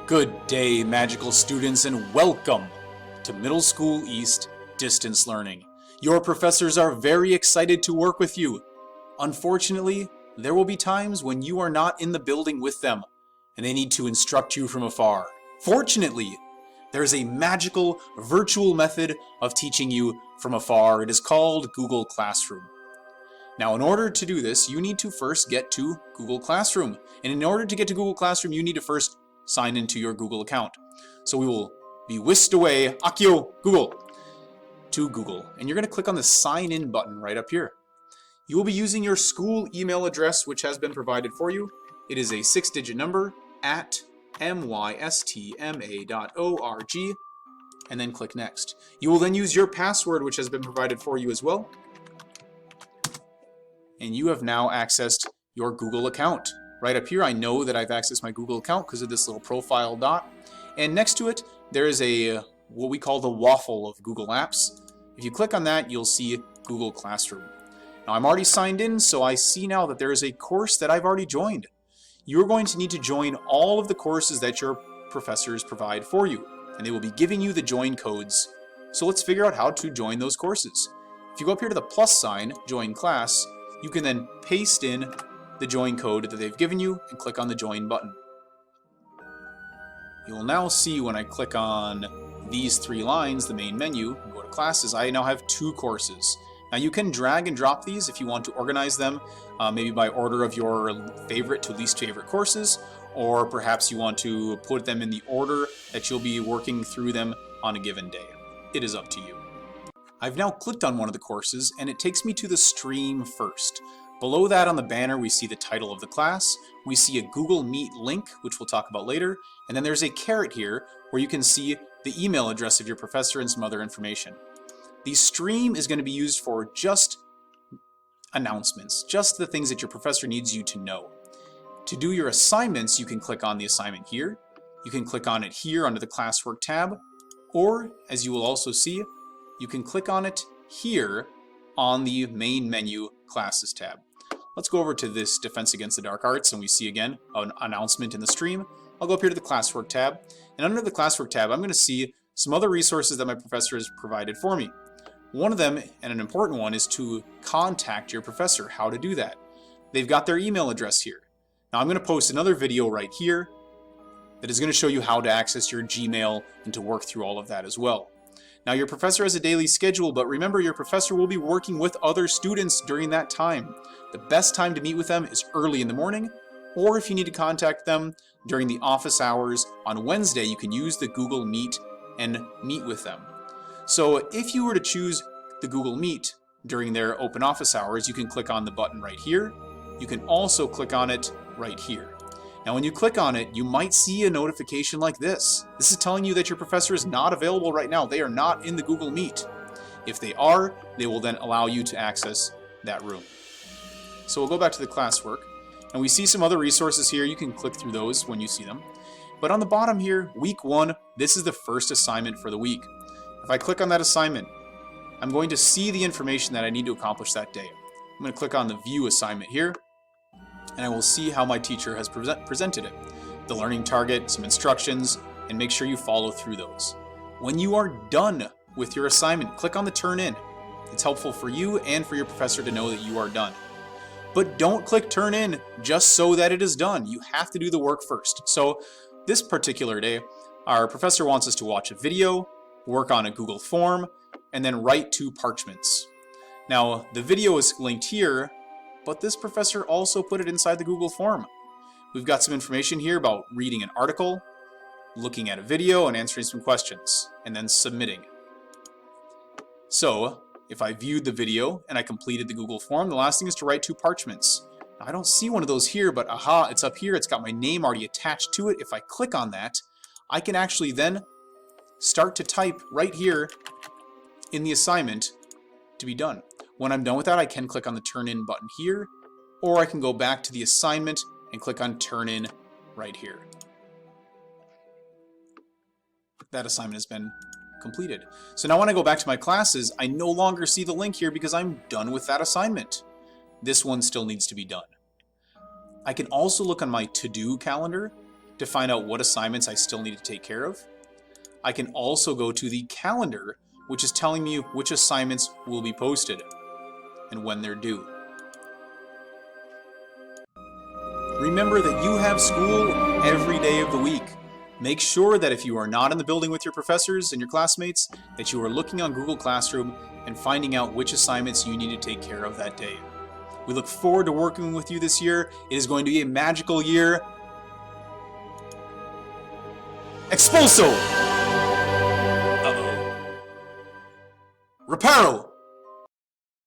Good day, magical students, and welcome to Middle School East Distance Learning. Your professors are very excited to work with you. Unfortunately, there will be times when you are not in the building with them, and they need to instruct you from afar. Fortunately, there is a magical virtual method of teaching you from afar. It is called Google Classroom. Now, in order to do this, you need to first get to Google Classroom. And in order to get to Google Classroom, you need to first sign into your Google account. So we will be whisked away, Akio, Google, to Google. And you're going to click on the sign in button right up here. You will be using your school email address, which has been provided for you. It is a 6-digit number at mystma.org, and then click next. You will then use your password, which has been provided for you as well. And you have now accessed your Google account. Right up here, I know that I've accessed my Google account because of this little profile dot. And next to it, there is a what we call the waffle of Google Apps. If you click on that, you'll see Google Classroom. Now, I'm already signed in, so I see now that there is a course that I've already joined. You're going to need to join all of the courses that your professors provide for you, and they will be giving you the join codes. So let's figure out how to join those courses. If you go up here to the plus sign, join class, you can then paste in the join code that they've given you and click on the join button. You will now see when I click on these 3 lines, the main menu, and go to classes, I now have 2 courses. Now you can drag and drop these if you want to organize them, maybe by order of your favorite to least favorite courses, or perhaps you want to put them in the order that you'll be working through them on a given day. It is up to you. I've now clicked on one of the courses and it takes me to the stream first. Below that on the banner we see the title of the class, we see a Google Meet link, which we'll talk about later, and then there's a caret here where you can see the email address of your professor and some other information. The stream is going to be used for just announcements, just the things that your professor needs you to know. To do your assignments, you can click on the assignment here, you can click on it here under the classwork tab, or as you will also see, you can click on it here on the main menu classes tab. Let's go over to this Defense Against the Dark Arts and we see again an announcement in the stream. I'll go up here to the classwork tab, and under the classwork tab I'm going to see some other resources that my professor has provided for me. One of them, and an important one, is to contact your professor. How to do that. They've got their email address here. Now I'm going to post another video right here that is going to show you how to access your Gmail and to work through all of that as well. Now your professor has a daily schedule, but remember your professor will be working with other students during that time. The best time to meet with them is early in the morning, or if you need to contact them during the office hours on Wednesday, you can use the Google Meet and meet with them. So if you were to choose the Google Meet during their open office hours, you can click on the button right here. You can also click on it right here. Now when you click on it, you might see a notification like this. This is telling you that your professor is not available right now. They are not in the Google Meet. If they are, they will then allow you to access that room. So we'll go back to the classwork, and we see some other resources here. You can click through those when you see them. But on the bottom here, week 1, this is the first assignment for the week. If I click on that assignment, I'm going to see the information that I need to accomplish that day. I'm going to click on the View Assignment here, and I will see how my teacher has presented it. The learning target, some instructions, and make sure you follow through those. When you are done with your assignment, click on the Turn In. It's helpful for you and for your professor to know that you are done. But don't click Turn In just so that it is done. You have to do the work first. So this particular day, our professor wants us to watch a video, work on a Google form, and then write 2 parchments. Now, the video is linked here, but this professor also put it inside the Google form. We've got some information here about reading an article, looking at a video, and answering some questions, and then submitting. So, if I viewed the video and I completed the Google form, the last thing is to write 2 parchments. Now, I don't see one of those here, but aha, it's up here. It's got my name already attached to it. If I click on that, I can actually then start to type right here in the assignment to be done. When I'm done with that, I can click on the Turn In button here, or I can go back to the assignment and click on Turn In right here. That assignment has been completed. So now when I go back to my classes, I no longer see the link here because I'm done with that assignment. This one still needs to be done. I can also look on my to-do calendar to find out what assignments I still need to take care of. I can also go to the calendar, which is telling me which assignments will be posted and when they're due. Remember that you have school every day of the week. Make sure that if you are not in the building with your professors and your classmates, that you are looking on Google Classroom and finding out which assignments you need to take care of that day. We look forward to working with you this year. It is going to be a magical year. Expulso! Uh-oh. Reparo!